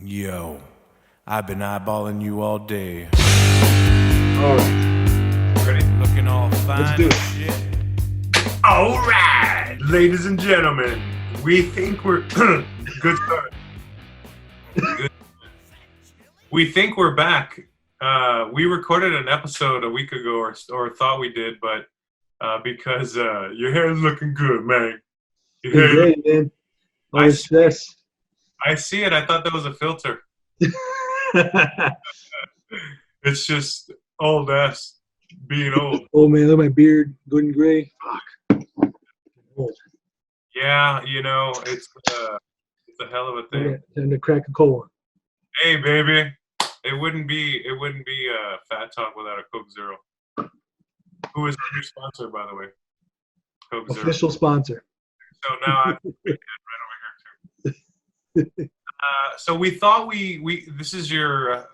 Yo, I've been eyeballing you all day. All right, Ready? Looking all fine let's do and it. shit. All right, ladies and gentlemen, we think we're good start. Good. We think we're back. We recorded an episode a week ago, or thought we did, but because your hair is looking good, man. Your Been hair, great, man. All I this see, stress. I see it. I thought that was a filter. It's just old ass being old. Oh man, look at my beard, good and gray. Fuck. Old. Yeah, it's a hell of a thing. Time to crack a cola. Hey, baby, it wouldn't be Fat Talk without a Coke Zero. Who is our new sponsor, by the way? Coke Zero. Official sponsor. So now I'm right over here too. So we thought we this is your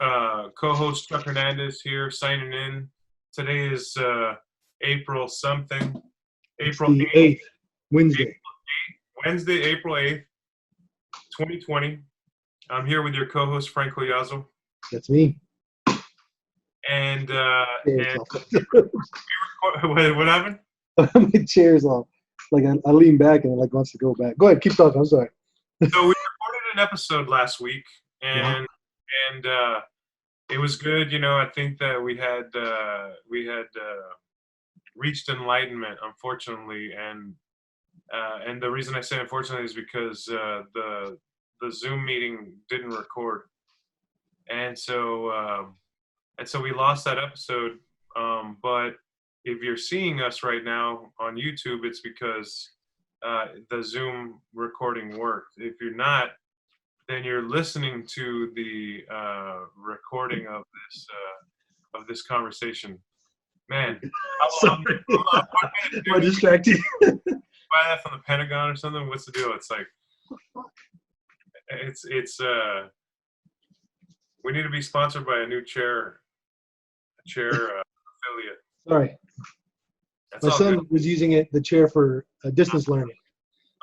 co-host Chuck Hernandez here signing in. Today is April something. April The 8th, 8th, Wednesday. Wednesday, April 8th, 2020. I'm here with your co-host Frank Collazo. That's me. And Chairs what happened? off. My chair's off. Like I lean back and it like wants to go back. Go ahead, keep talking. I'm sorry. So we recorded an episode last week, and it was good. I think that we had reached enlightenment, unfortunately, and the reason I say unfortunately is because the Zoom meeting didn't record, and so we lost that episode. But if you're seeing us right now on YouTube, it's because the Zoom recording worked. If you're not, then you're listening to the recording of this conversation. Man, Sorry. what can Am I distracted? buy that from the Pentagon or something? What's the deal? It's like it's we need to be sponsored by a new chair affiliate. Sorry. That's My all son good. was using the chair for distance learning.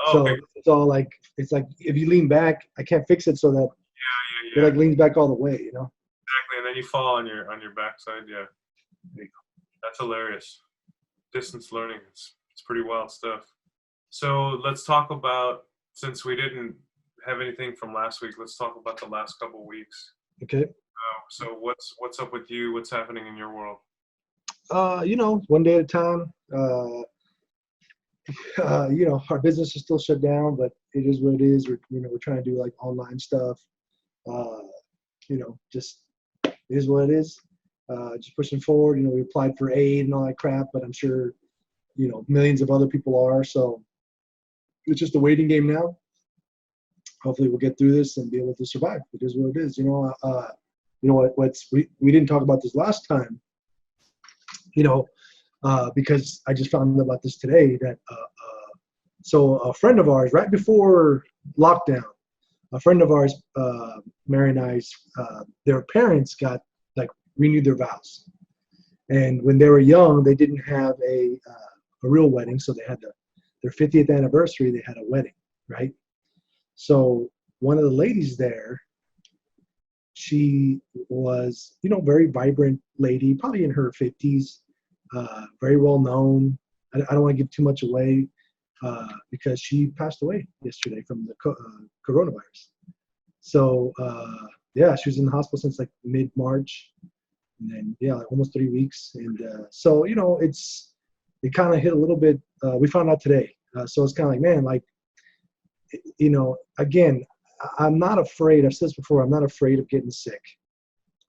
Oh, So okay. it's all like if you lean back, I can't fix it so that it Yeah. like leans back all the way, Exactly, and then you fall on your backside. Yeah, that's hilarious. Distance learning, it's pretty wild stuff. So let's talk about, since we didn't have anything from last week, let's talk about the last couple weeks. Okay. So what's up with you? What's happening in your world? One day at a time. Our business is still shut down, but it is what it is. We're trying to do like online stuff. Just it is what it is. Just pushing forward. We applied for aid and all that crap, but I'm sure, millions of other people are. So it's just a waiting game now. Hopefully we'll get through this and be able to survive. It is what it is. We didn't talk about this last time. Because I just found out about this today that so a friend of ours, right before lockdown, a friend of ours, Mary and I's, their parents got renewed their vows, and when they were young, they didn't have a real wedding, so they had their 50th anniversary. They had a wedding, right? So one of the ladies there, she was, very vibrant lady, probably in her 50s. Very well known. I don't want to give too much away because she passed away yesterday from the coronavirus. So she was in the hospital since like mid-March, and then almost 3 weeks. And so it kind of hit a little bit. We found out today, so it's kind of like, man, again, I'm not afraid. I've said this before. I'm not afraid of getting sick.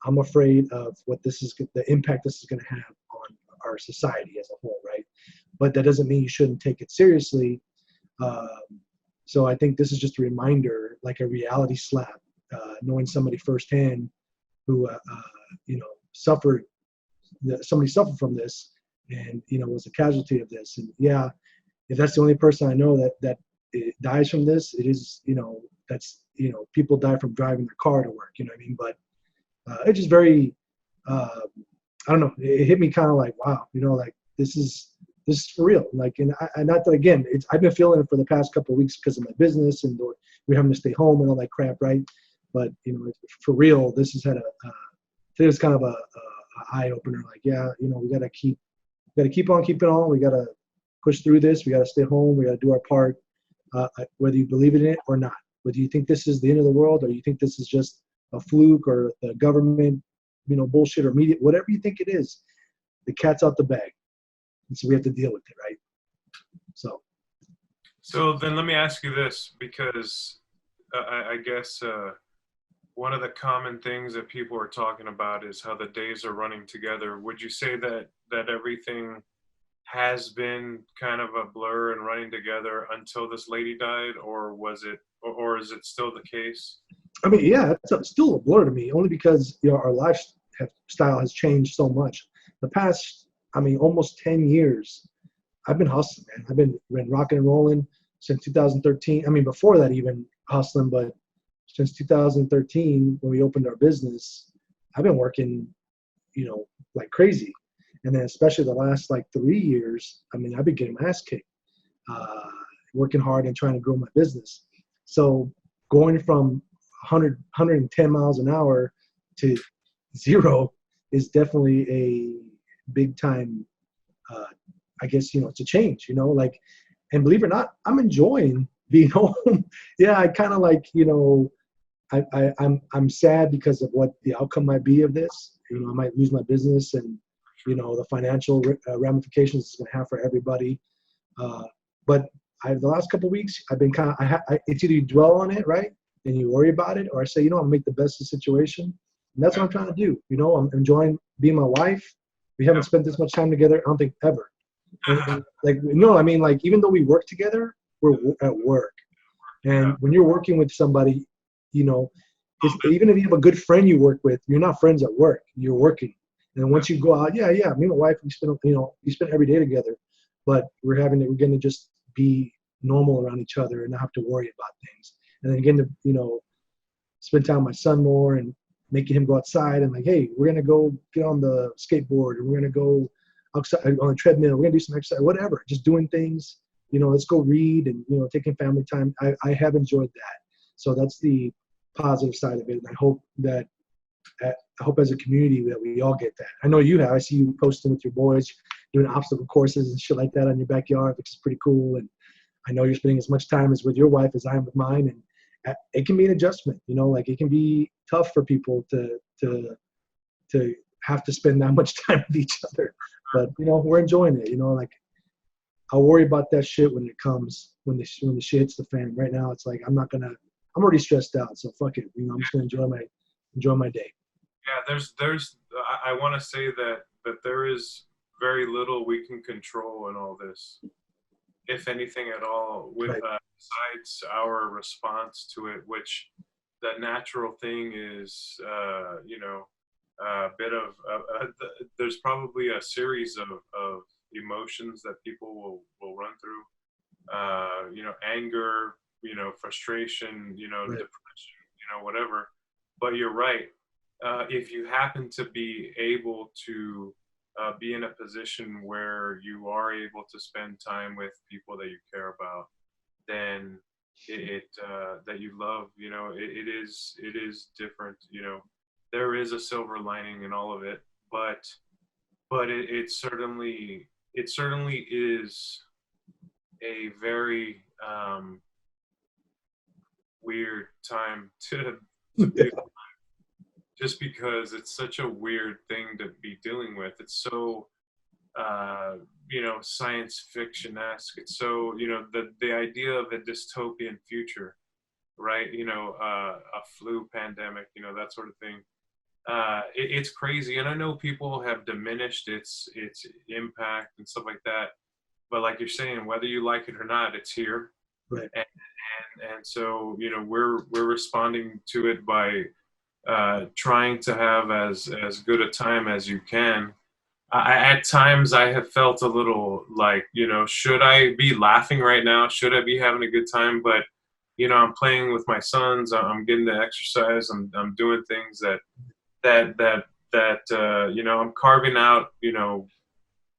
I'm afraid of the impact this is going to have on our society as a whole, right? But that doesn't mean you shouldn't take it seriously. So I think this is just a reminder, like a reality slap, knowing somebody firsthand who, somebody suffered from this and, was a casualty of this. And if that's the only person I know that dies from this, it is, that's, people die from driving their car to work, you know what I mean? But it's just very, I don't know. It hit me kind of like, wow, this is for real. And not that, again, I've been feeling it for the past couple of weeks because of my business and we're having to stay home and all that crap, right? But for real, this has had it was kind of a eye opener. Like, yeah, we got to keep on keeping on. We got to push through this. We got to stay home. We got to do our part, whether you believe in it or not. Whether you think this is the end of the world or you think this is just a fluke or the government, bullshit or media, whatever you think it is, the cat's out the bag. And so we have to deal with it, right? So then let me ask you this, because I guess one of the common things that people are talking about is how the days are running together. Would you say that everything has been kind of a blur and running together until this lady died, or or is it still the case? I mean, yeah, it's still a blur to me, only because our lifestyle has changed so much. The past, almost 10 years, I've been hustling, man. I've been rocking and rolling since 2013. Before that, even hustling, but since 2013, when we opened our business, I've been working, like crazy. And then especially the last like 3 years, I've been getting my ass kicked, working hard and trying to grow my business. So going from 110 miles an hour to 0 is definitely a big time, I guess, it's a change, and believe it or not, I'm enjoying being home. Yeah, I kind of like, I'm sad because of what the outcome might be of this. I might lose my business and, the financial ramifications it's going to have for everybody. But the last couple of weeks, I've been it's either you dwell on it, right, and you worry about it, or I say, I'll make the best of the situation. And that's what I'm trying to do. I'm enjoying being my wife. We haven't spent this much time together, I don't think, ever. And, even though we work together, we're at work. And when you're working with somebody, even if you have a good friend you work with, you're not friends at work. You're working. And once you go out, me and my wife, we spend every day together. But we're going to just be normal around each other and not have to worry about things. And then again, to spend time with my son more and making him go outside and like, hey, we're going to go get on the skateboard and we're going to go outside on the treadmill. We're going to do some exercise, whatever, just doing things, let's go read and, taking family time. I have enjoyed that. So that's the positive side of it. And I hope as a community that we all get that. I know you have. I see you posting with your boys, doing obstacle courses and shit like that on your backyard, which is pretty cool. And I know you're spending as much time as with your wife as I am with mine. And it can be an adjustment, it can be tough for people to have to spend that much time with each other. But, we're enjoying it, I'll worry about that shit when it comes, when the shit hits the fan. Right now, it's like, I'm already stressed out. So fuck it. I'm just going to enjoy my day. Yeah, I want to say that there is very little we can control in all this, if anything at all, with Right. Besides our response to it, which the natural thing is, a bit of, there's probably a series of emotions that people will run through, anger, frustration, Right. depression, whatever. But you're right. If you happen to be able to be in a position where you are able to spend time with people that you care about, then that you love, it is different. There is a silver lining in all of it, but it certainly is a very weird time to be, just because it's such a weird thing to be dealing with. It's so science fiction-esque. It's so, the idea of a dystopian future, right? A flu pandemic, that sort of thing. It's crazy, and I know people have diminished its impact and stuff like that. But like you're saying, whether you like it or not, it's here. Right. And so we're responding to it by trying to have as good a time as you can. At times I have felt a little like, should I be laughing right now? Should I be having a good time? But I'm playing with my sons. I'm getting to exercise. I'm doing things that I'm carving out,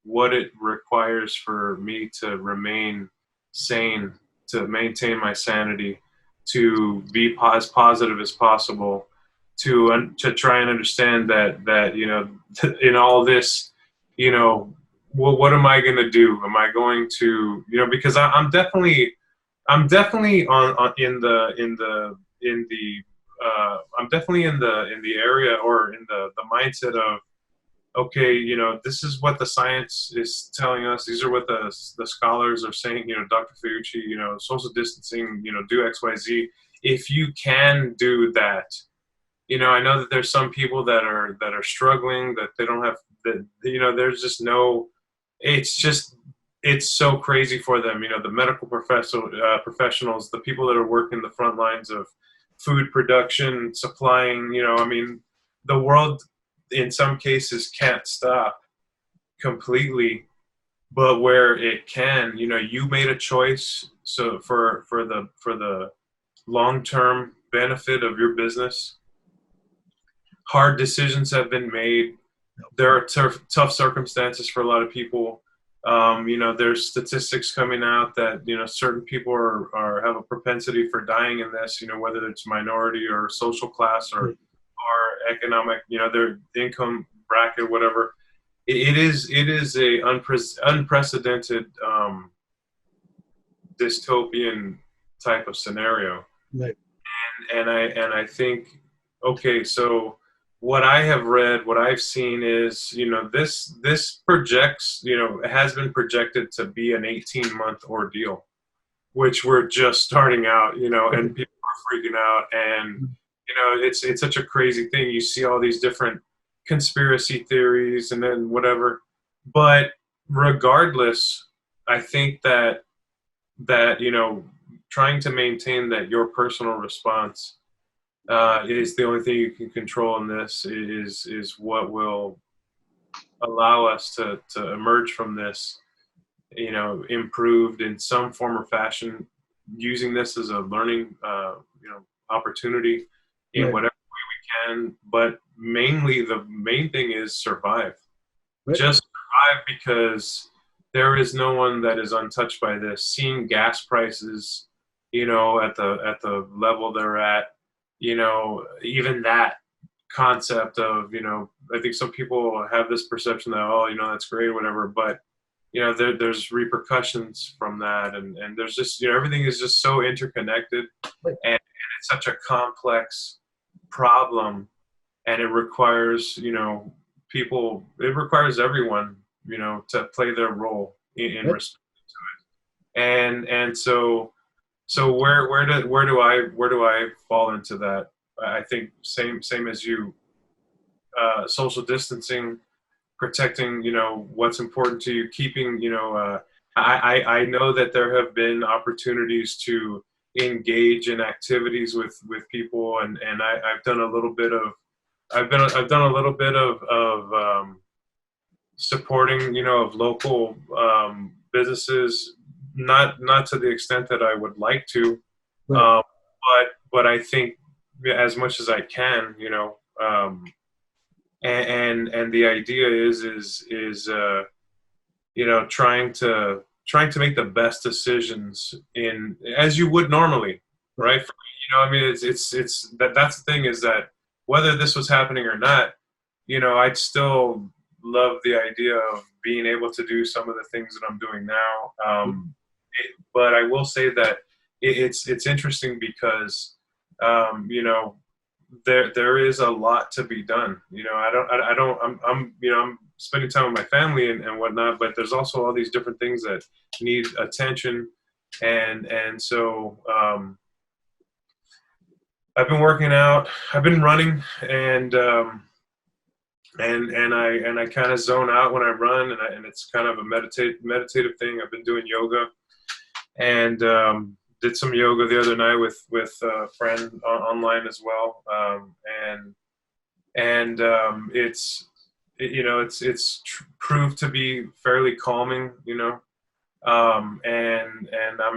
what it requires for me to remain sane, to maintain my sanity. to be as positive as possible, to try and understand that in all this, what am I going to do? Am I going to, because I'm definitely on I'm definitely in the area, or in the mindset of, okay, this is what the science is telling us. These are what the scholars are saying. Dr. Fauci, social distancing, do X, Y, Z. If you can do that, I know that there's some people that are struggling, that they don't have that. There's just no. It's so crazy for them. The medical professionals, the people that are working the front lines of food production, supplying. The world in some cases can't stop completely, but where it can, you made a choice. So for the long-term benefit of your business, hard decisions have been made. There are tough circumstances for a lot of people. There's statistics coming out that certain people are have a propensity for dying in this. Whether it's minority or social class or economic, their income bracket, whatever. It is a unprecedented dystopian type of scenario. Right. And I think, okay, so what I have read, what I've seen is, this projects, it has been projected to be an 18-month ordeal, which we're just starting out, and people are freaking out. And, it's such a crazy thing. You see all these different conspiracy theories and then whatever. But regardless, I think that trying to maintain that your personal response is the only thing you can control in this, is what will allow us to emerge from this, improved in some form or fashion, using this as a learning opportunity in whatever way we can. But mainly, the main thing is survive. Right. Just survive, because there is no one that is untouched by this. Seeing gas prices, at the level they're at, even that concept of, I think some people have this perception that, oh, that's great or whatever, but there's repercussions from that, and there's just, everything is just so interconnected, and it's such a complex problem, and it requires, it requires everyone, to play their role in respect to it. And so where do I fall into that? I think same as you. Social distancing, protecting, what's important to you, keeping, I know that there have been opportunities to engage in activities with people, and I've done a little bit of, I've done a little bit of supporting, of local businesses, not to the extent that I would like to, Right. but I think as much as I can, and the idea is trying to make the best decisions in, as you would normally, right? It's that's the thing, is that whether this was happening or not, I'd still love the idea of being able to do some of the things that I'm doing now. But I will say that it's interesting, because there is a lot to be done. I'm spending time with my family and whatnot, but there's also all these different things that need attention, and so I've been working out, I've been running, and I kind of zone out when I run, and it's kind of a meditative thing. I've been doing yoga, and did some yoga the other night with a friend online as well, and it's proved to be fairly calming, and I'm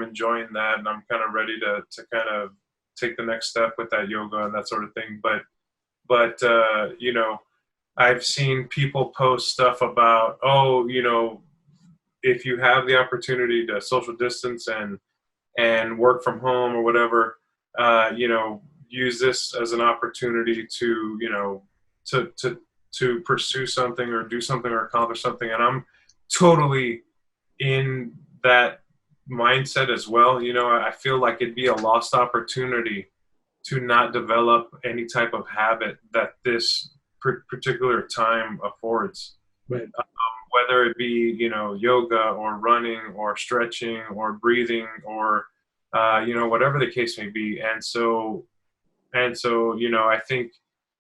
enjoying that, and I'm kind of ready to kind of take the next step with that yoga and that sort of thing. But I've seen people post stuff about, oh, if you have the opportunity to social distance and work from home or whatever, use this as an opportunity to, to pursue something or do something or accomplish something. And I'm totally in that mindset as well. I feel like it'd be a lost opportunity to not develop any type of habit that this particular time affords. Right. Whether it be, yoga or running or stretching or breathing or, whatever the case may be. And so, I think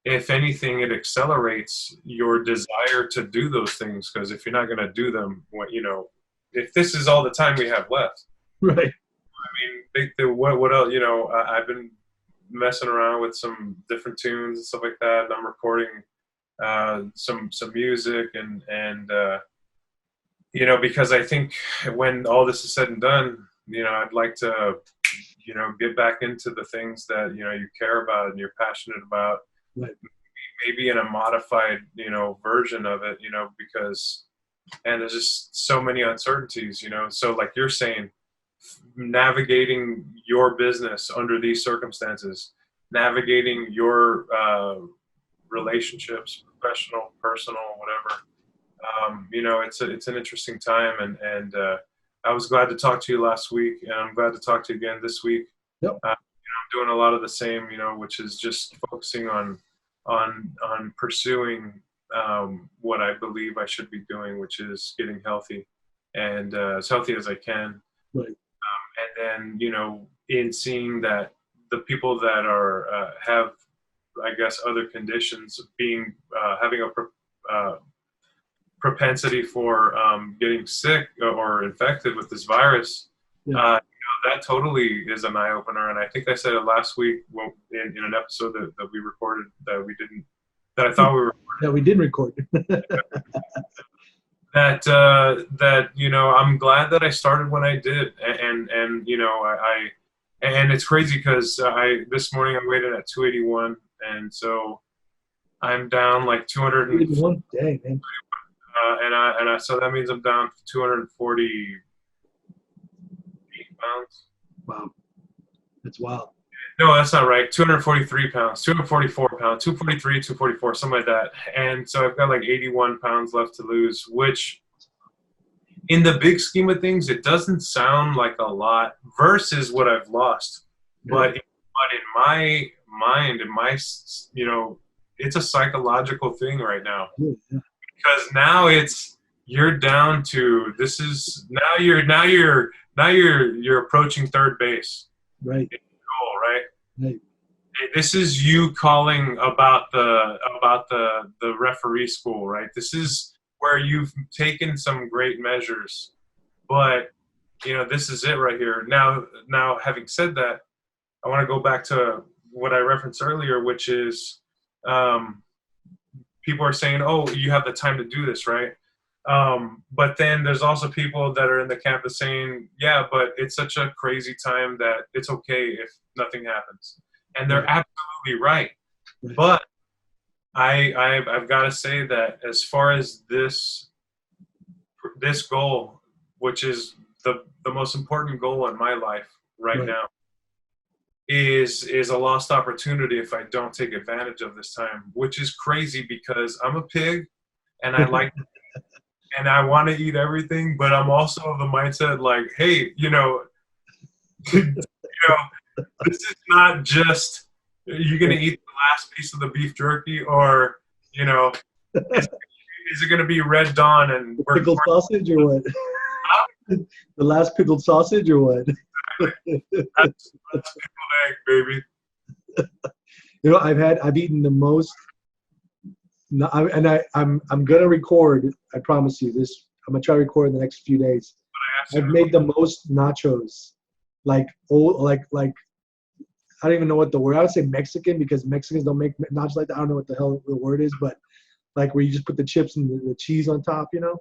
if anything, it accelerates your desire to do those things. Because if you're not going to do them, if this is all the time we have left, Right. what else? I've been messing around with some different tunes and stuff like that. And I'm recording some music and because I think when all this is said and done, I'd like to, get back into the things that, you care about and you're passionate about. Right. Maybe in a modified, version of it, because, and there's just so many uncertainties, so like you're saying, navigating your business under these circumstances, navigating your relationships, professional, personal, whatever. It's an interesting time, and I was glad to talk to you last week, and I'm glad to talk to you again this week. Yep. I'm doing a lot of the same, which is just focusing on pursuing what I believe I should be doing, which is getting healthy and as healthy as I can. Right. And then, in seeing that the people that are have, I guess, other conditions, being having a propensity for getting sick or infected with this virus, Yeah. that totally is an eye opener. And I think I said it last week in an episode that we recorded that we didn't, that I thought we were. Yeah, we did record. That I'm glad that I started when I did, and and it's crazy because this morning I weighed in at 281, and so I'm down like 200 One day, man. so that means I'm down 248 pounds. Wow, that's wild. No, that's not right. 243 pounds, 244 pounds, 243, 244, something like that. And so I've got like 81 pounds left to lose, which in the big scheme of things, it doesn't sound like a lot versus what I've lost. But in my mind, it's a psychological thing right now. Yeah. Because now you're down to, this is, now you're approaching third base. Right. Goal, right? Right. This is you calling about the referee school, right? This is where you've taken some great measures, but this is it right here. Now, having said that, I want to go back to what I referenced earlier, which is people are saying, "Oh, you have the time to do this, right?" But then there's also people that are in the camp of saying, "Yeah, but it's such a crazy time that it's okay if nothing happens," and they're absolutely right. But I've got to say that as far as this goal, which is the most important goal in my life right now, is a lost opportunity if I don't take advantage of this time, which is crazy because I'm a pig and I like and I want to eat everything, but I'm also of the mindset like, hey, this is not just you're gonna eat the last piece of the beef jerky, or is it gonna be Red Dawn and pickled sausage or what? The last pickled sausage or what? That's pickled egg, baby. I've eaten the most. I'm gonna record. I promise you this. I'm gonna try to record in the next few days. I've made the most nachos, like I don't even know what the word. I would say Mexican because Mexicans don't make nachos like that. I don't know what the hell the word is, but like where you just put the chips and the cheese on top, Oh,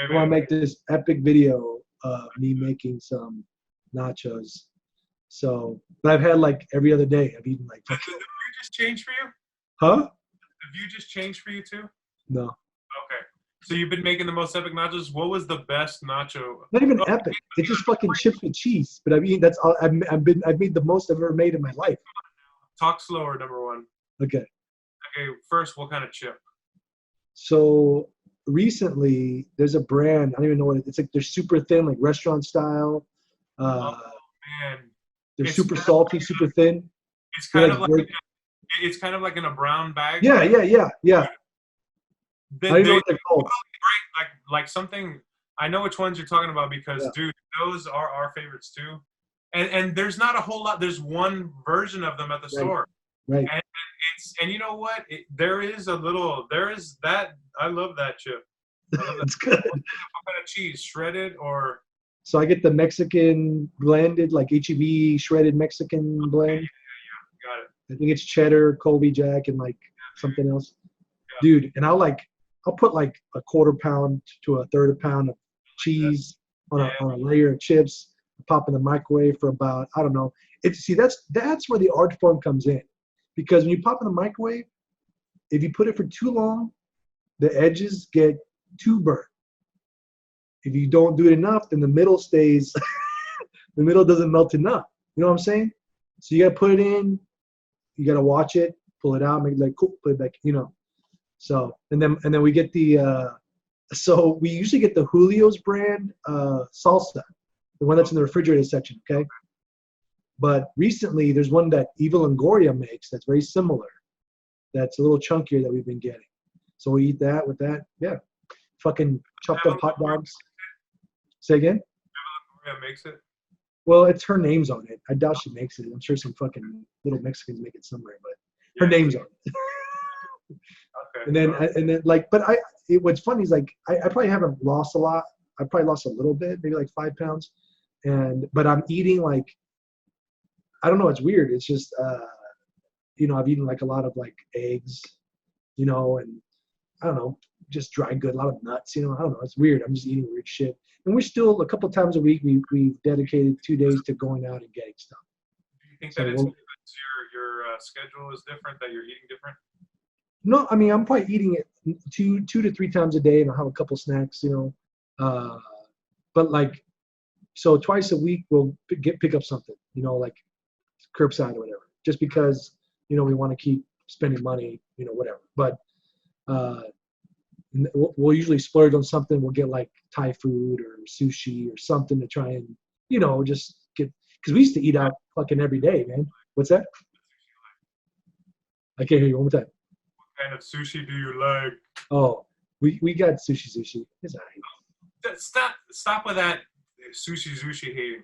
I want to make this epic video of me making some nachos. So, but I've had like every other day. I've eaten like. Did the view just change for you? Huh? The view just changed for you too? No. Okay. So you've been making the most epic nachos. What was the best nacho? Not even Oh, epic. It's just fucking chips with cheese. But I mean, that's all I've made the most I've ever made in my life. talk slower, number one. Okay. Okay, first, what kind of chip? So recently, there's a brand. I don't even know what it's like. They're super thin, like restaurant style. Oh Uh, man, they're it's super kind of salty, like super thin. it's They're kind like of like very, it's kind of like in a brown bag. yeah, yeah, yeah, yeah. I They, don't even know they what they're called. like something. I know which ones you're talking about because, Yeah. dude, those are our favorites too. And there's not a whole lot. There's one version of them at the Right. store. Right. And you know what? There is that. I love that chip. I love that. It's good. What kind of cheese? Shredded or? So I get the Mexican blended, like HEB shredded Mexican blend. Got it. I think it's cheddar, Colby Jack, and like something else. Yeah. Dude, and I'll put like a quarter pound to a third of a pound of cheese on a layer of chips, pop in the microwave for about, I don't know. That's where the art form comes in. Because when you pop in the microwave, if you put it for too long, the edges get too burnt. If you don't do it enough, then the middle stays, the middle doesn't melt enough. You know what I'm saying? So you gotta put it in, you gotta watch it, pull it out, make it like cool, put it back, So and then we get so we usually get the Julio's brand salsa, the one that's in the refrigerator section, okay? But recently there's one that Eva Longoria makes that's very similar. That's a little chunkier that we've been getting. So we eat that with that. Yeah. Fucking chopped up hot dogs. Say again? Maria makes it. Well, it's her name's on it. I doubt she makes it. I'm sure some fucking little Mexicans make it somewhere, but her name's on it. Okay. And then like, but what's funny is like, I probably haven't lost a lot. I probably lost a little bit, maybe like 5 pounds. But I'm eating like, I don't know. It's weird. It's just, I've eaten like a lot of like eggs, and I don't know, just dry good, a lot of nuts, I don't know. It's weird. I'm just eating weird shit. And we're still a couple times a week. We've dedicated 2 days to going out and getting stuff. Do you think So that it's because your schedule is different, that you're eating different? No, I mean, I'm probably eating it 2 to 3 times a day, and I'll have a couple snacks, but like, so twice a week we'll pick up something, like curbside or whatever, just because, we want to keep spending money, whatever. But we'll usually splurge on something. We'll get like Thai food or sushi or something to try and, just get, because we used to eat out fucking every day, man. What's that? I can't hear you one more time. What kind of sushi do you like? Oh, we got sushi. It's all right. Stop with that sushi hating.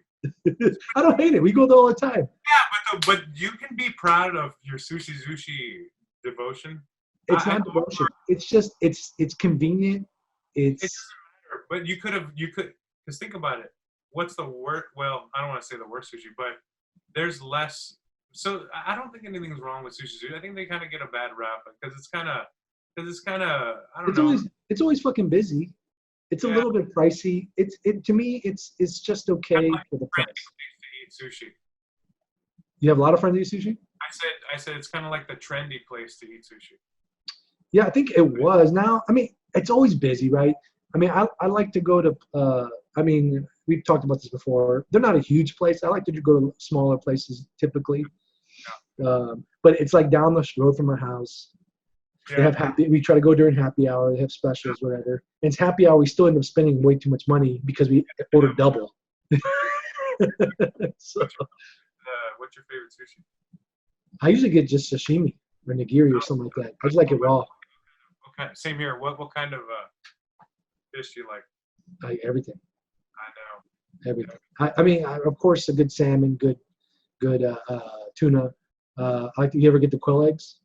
I don't hate it. We go there all the time. Yeah, but you can be proud of your sushi devotion. It's not devotion. It's just it's convenient. It doesn't matter. But you could, because think about it. What's the worst? Well, I don't want to say the worst sushi, but there's less. So I don't think anything's wrong with sushi. I think they kind of get a bad rap because it's kind of I don't know. It's always fucking busy. It's a little bit pricey. To me it's just okay for the price. To eat sushi. You have a lot of friends that eat sushi? I said it's kind of like the trendy place to eat sushi. Yeah, I think it was. Now, I mean, it's always busy, right? I mean, I like to go to. We've talked about this before. They're not a huge place. I like to go to smaller places typically. But it's like down the road from our house. Yeah. They have we try to go during happy hour. They have specials, whatever. And it's happy hour. We still end up spending way too much money because we order double. So, what's your favorite sushi? I usually get just sashimi or nigiri or something like that. I just like it raw. Okay, same here. What kind of fish do you like? Like everything. I know. Everything. I mean, of course, a good salmon, good tuna. You ever get the quail eggs?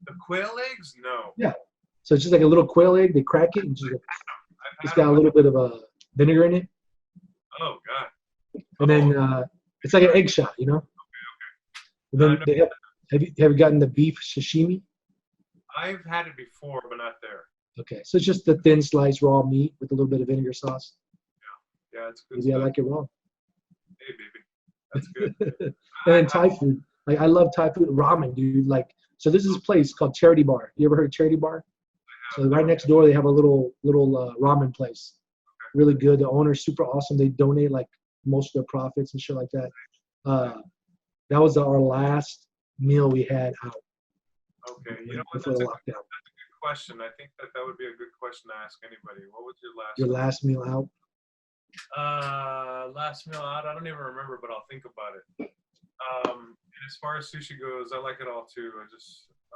The quail eggs? No. Yeah. So it's just like a little quail egg. They crack it and it's got a little bit of vinegar in it. Oh God. And then it's like an egg shot, Okay. And then they have you gotten the beef sashimi? I've had it before, but not there. Okay, so it's just the thin sliced raw meat with a little bit of vinegar sauce. Yeah, it's good. Maybe I like it raw. Hey, baby, that's good. And then Thai food, like I love Thai food, ramen, dude. Like, so this is a place called Charity Bar. You ever heard of Charity Bar? I So right next door, they have a little ramen place. Really good. The owner's super awesome. They donate like most of their profits and shit like that. That was our last meal we had out. Okay, you know what? Before the lockdown. That's a good question. I think that would be a good question to ask anybody. What was your last? Your last meal out? Last meal out. I don't even remember, but I'll think about it. And as far as sushi goes, I like it all too.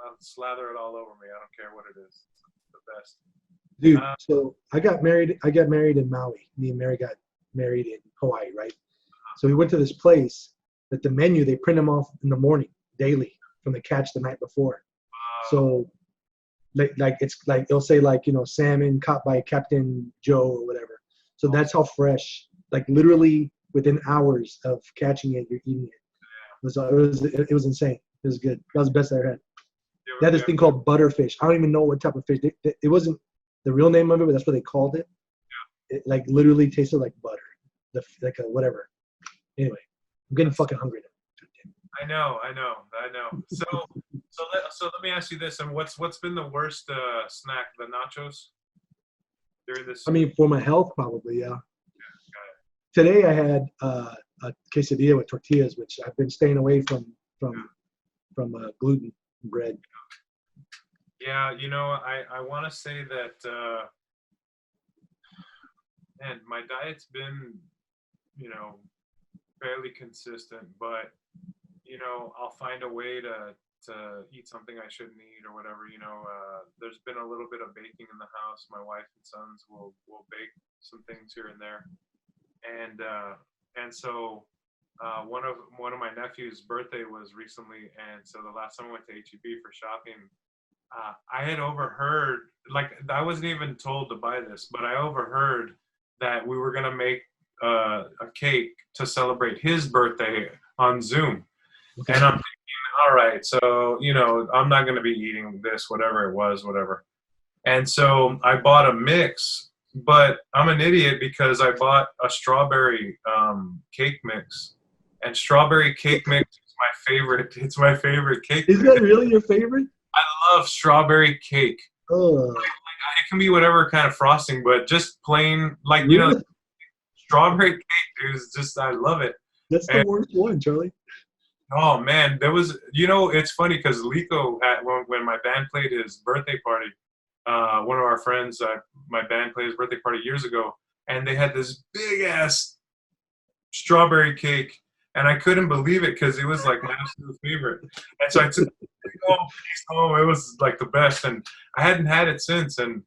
I'll slather it all over me. I don't care what it is. It's the best. Dude, so I got married in Maui. Me and Mary got married in Hawaii, right? So we went to this place that the menu, they print them off in the morning, daily, from the catch the night before. So like it's like it'll say like, you know, salmon caught by Captain Joe or whatever. So that's how fresh, like literally within hours of catching it, you're eating it. It was insane. It was good. That was the best I ever had. They had this thing called butterfish. I don't even know what type of fish. It wasn't the real name of it, but that's what they called it. It like literally tasted like butter, like a whatever. Anyway, I'm getting fucking hungry now. I know. So let me ask you this: and what's been the worst snack? The nachos during this? I mean, for my health, probably, yeah. Got it. Today I had a quesadilla with tortillas, which I've been staying away from gluten bread. Yeah, you know, I want to say that, man, my diet's been, you know, fairly consistent, but, you know, I'll find a way to eat something I shouldn't eat or whatever. You know, there's been a little bit of baking in the house. My wife and sons will bake some things here and there, and so one of my nephew's birthday was recently, and so the last time I went to HEB for shopping, I had overheard, like I wasn't even told to buy this, but I overheard that we were gonna make a cake to celebrate his birthday on Zoom. Okay. And I'm thinking, all right, so, you know, I'm not going to be eating this, whatever it was, whatever. And so I bought a mix, but I'm an idiot because I bought a strawberry cake mix. And strawberry cake mix is my favorite. It's my favorite cake mix. Is that really your favorite? I love strawberry cake. Oh. Like, it can be whatever kind of frosting, but just plain, like, you know, strawberry cake, dude, is just, I love it. That's the worst one, Charlie. Oh man, there was, you know, it's funny because Lico, when my band played his birthday party, one of our friends, my band played his birthday party years ago, and they had this big ass strawberry cake, and I couldn't believe it because it was like my absolute favorite. And so I took it home. It was like the best, and I hadn't had it since. And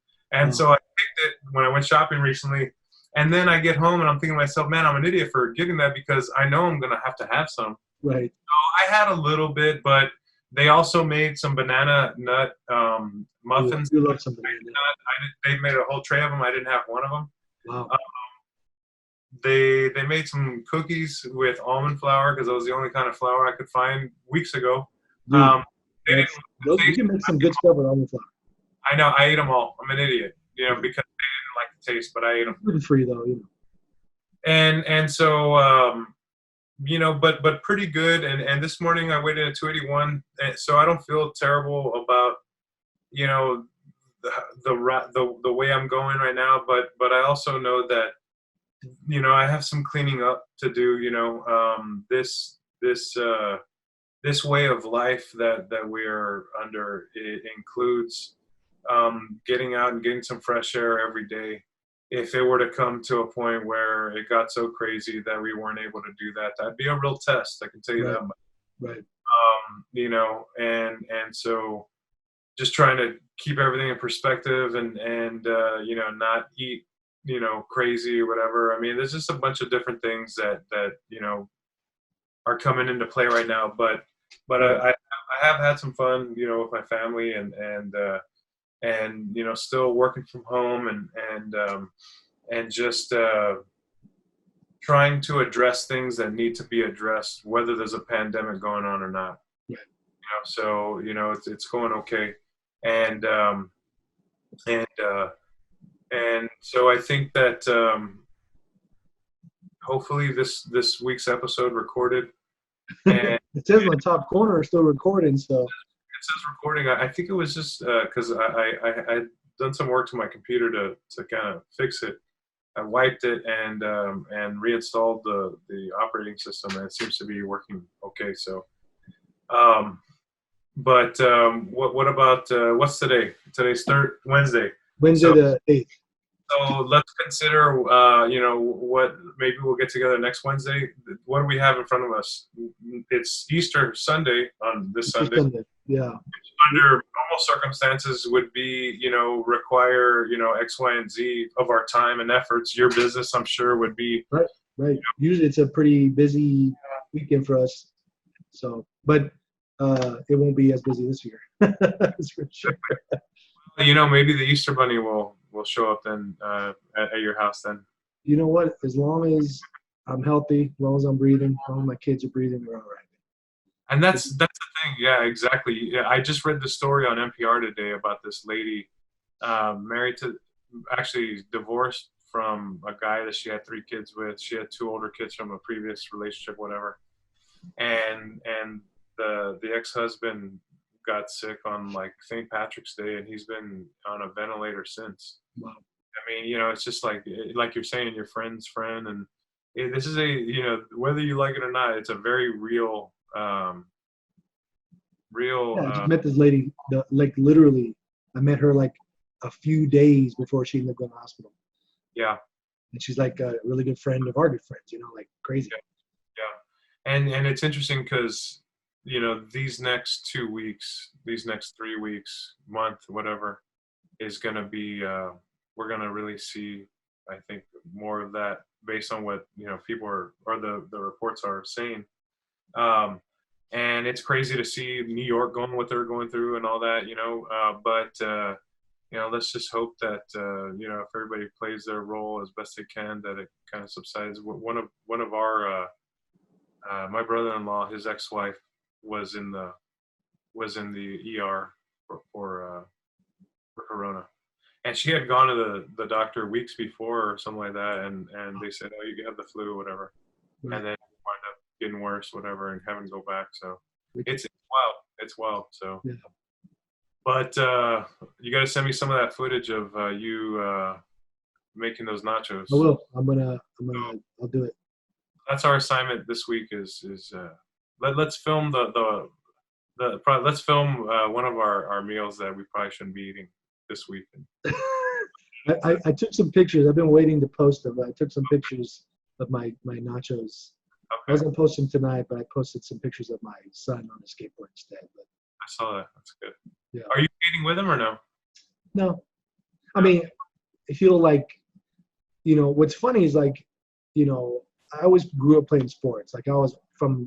so I picked it when I went shopping recently. And then I get home and I'm thinking to myself, man, I'm an idiot for getting that because I know I'm gonna have to have some. Right. So I had a little bit, but they also made some banana nut muffins. You love some banana nut. They made a whole tray of them. I didn't have one of them. Wow. They made some cookies with almond flour because that was the only kind of flour I could find weeks ago. You can make some good stuff with almond flour. I know. I ate them all. I'm an idiot, you know, because they didn't like the taste, but I ate them. Gluten-free though, you know. And so you know, but pretty good. And this morning I weighed in at 281, and so I don't feel terrible about, you know, the way I'm going right now. But I also know that, you know, I have some cleaning up to do. You know, this way of life that we're under, it includes getting out and getting some fresh air every day. If it were to come to a point where it got so crazy that we weren't able to do that, that'd be a real test. I can tell you that much. Right. You know, and so just trying to keep everything in perspective and you know, not eat, you know, crazy or whatever. I mean, there's just a bunch of different things that you know are coming into play right now. But I have had some fun, you know, with my family and you know, still working from home and just trying to address things that need to be addressed, whether there's a pandemic going on or not. Yeah. You know, so you know, it's going okay, and so I think that hopefully this week's episode recorded. And it says my top corner is still recording, so. It says recording. I think it was just because I done some work to my computer to kind of fix it. I wiped it and reinstalled the operating system, and it seems to be working okay. So, what about what's today? Today's Wednesday. Wednesday the 8th. So let's consider, what maybe we'll get together next Wednesday. What do we have in front of us? It's Easter Sunday on this Sunday. Yeah. Under normal circumstances would be, require, X, Y, and Z of our time and efforts. Your business, I'm sure, would be. Right. Usually it's a pretty busy weekend for us. So, but it won't be as busy this year. That's for sure. Maybe the Easter Bunny will show up then at your house then. You know what? As long as I'm healthy, as long as I'm breathing, as long as my kids are breathing, we're all right. And that's the thing. Yeah, exactly. Yeah, I just read the story on NPR today about this lady actually divorced from a guy that she had 3 kids with. She had 2 older kids from a previous relationship, whatever. And the ex-husband got sick on like St. Patrick's Day, and he's been on a ventilator since. Wow. I mean, it's just like you're saying, your friend's friend, and this is whether you like it or not, it's a very real. Yeah, I just met this lady. Literally, I met her like a few days before she ended up going to the hospital. Yeah. And she's like a really good friend of our good friends. Like crazy. Yeah. And it's interesting because these next 2 weeks, these next 3 weeks, month, whatever, is going to be, we're going to really see, I think, more of that based on what, people or the reports are saying. And it's crazy to see New York going what they're going through and all that, but let's just hope that, if everybody plays their role as best they can, that it kind of subsides. One of our, my brother-in-law, his ex-wife, was in the ER for Corona, and she had gone to the doctor weeks before or something like that, and they said, oh, you have the flu or whatever, right. And then it wound up getting worse, whatever, and having to go back. So it's wild. So, yeah. But you got to send me some of that footage of you making those nachos. I will. I'll do it. That's our assignment this week. Let's film let's film one of our meals that we probably shouldn't be eating this week. I took some pictures. I've been waiting to post them. I took some pictures of my nachos. Okay. I was gonna post them tonight, but I posted some pictures of my son on a skateboard instead. But I saw that. That's good. Yeah. Are you eating with him or no? No. I mean, I feel like, what's funny is like, I always grew up playing sports. Like I don't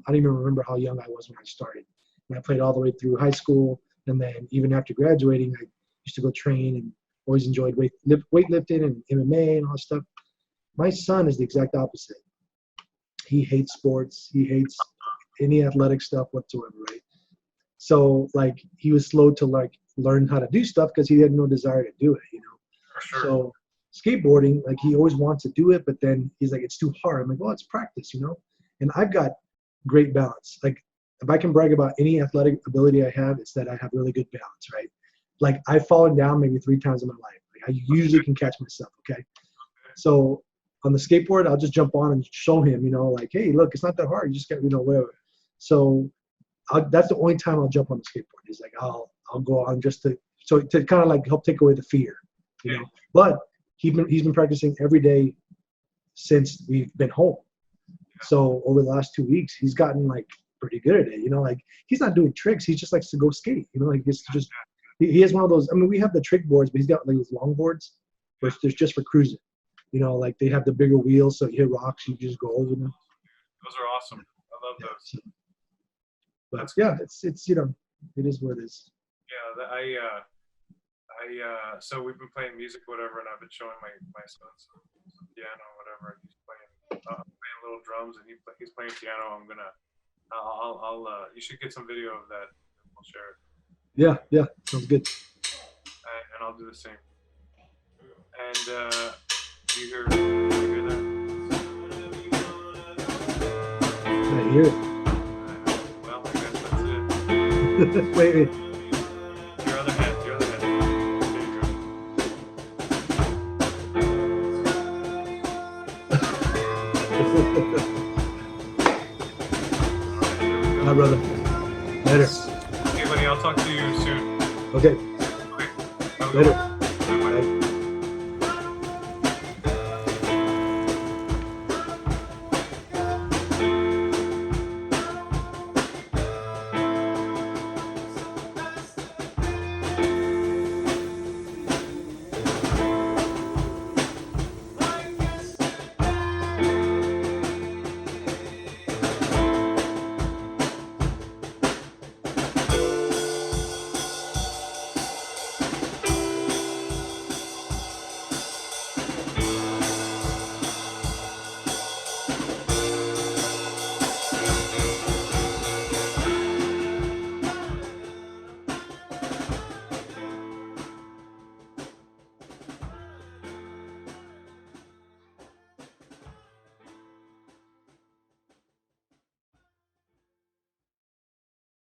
even remember how young I was when I started. And I played all the way through high school. And then even after graduating, I used to go train and always enjoyed weightlifting and MMA and all that stuff. My son is the exact opposite. He hates sports. He hates any athletic stuff whatsoever, right? So like he was slow to learn how to do stuff because he had no desire to do it, For sure. So skateboarding, like he always wants to do it, but then he's like, it's too hard. I'm like, well, it's practice, and I've got great balance. Like if I can brag about any athletic ability I have, it's that I have really good balance, right? Like I've fallen down maybe 3 times in my life. Like I usually can catch myself. Okay. So on the skateboard, I'll just jump on and show him, like, hey, look, it's not that hard. You just got, whatever. So that's the only time I'll jump on the skateboard. He's like, I'll go on just to kind of like help take away the fear, But he's been practicing every day since we've been home. So over the last 2 weeks, he's gotten like pretty good at it. Like he's not doing tricks. He just likes to go skate. Like it's just he has one of those. I mean, we have the trick boards, but he's got like those long boards, which there's just for cruising. Like they have the bigger wheels, so you hit rocks, you just go over them. Those are awesome. I love those. So, but yeah, it's it is what it is. Yeah, so we've been playing music, whatever, and I've been showing my son some piano, whatever. He's playing little drums, and he's playing piano. I'll you should get some video of that, and we'll share it. Yeah, sounds good. And I'll do the same. And you hear that? I hear it. Well, I guess that's it. Wait. Your other hand. There you go. Bye, brother. Later. Okay, buddy. I'll talk to you soon. Okay. Okay. Have a good one. Later.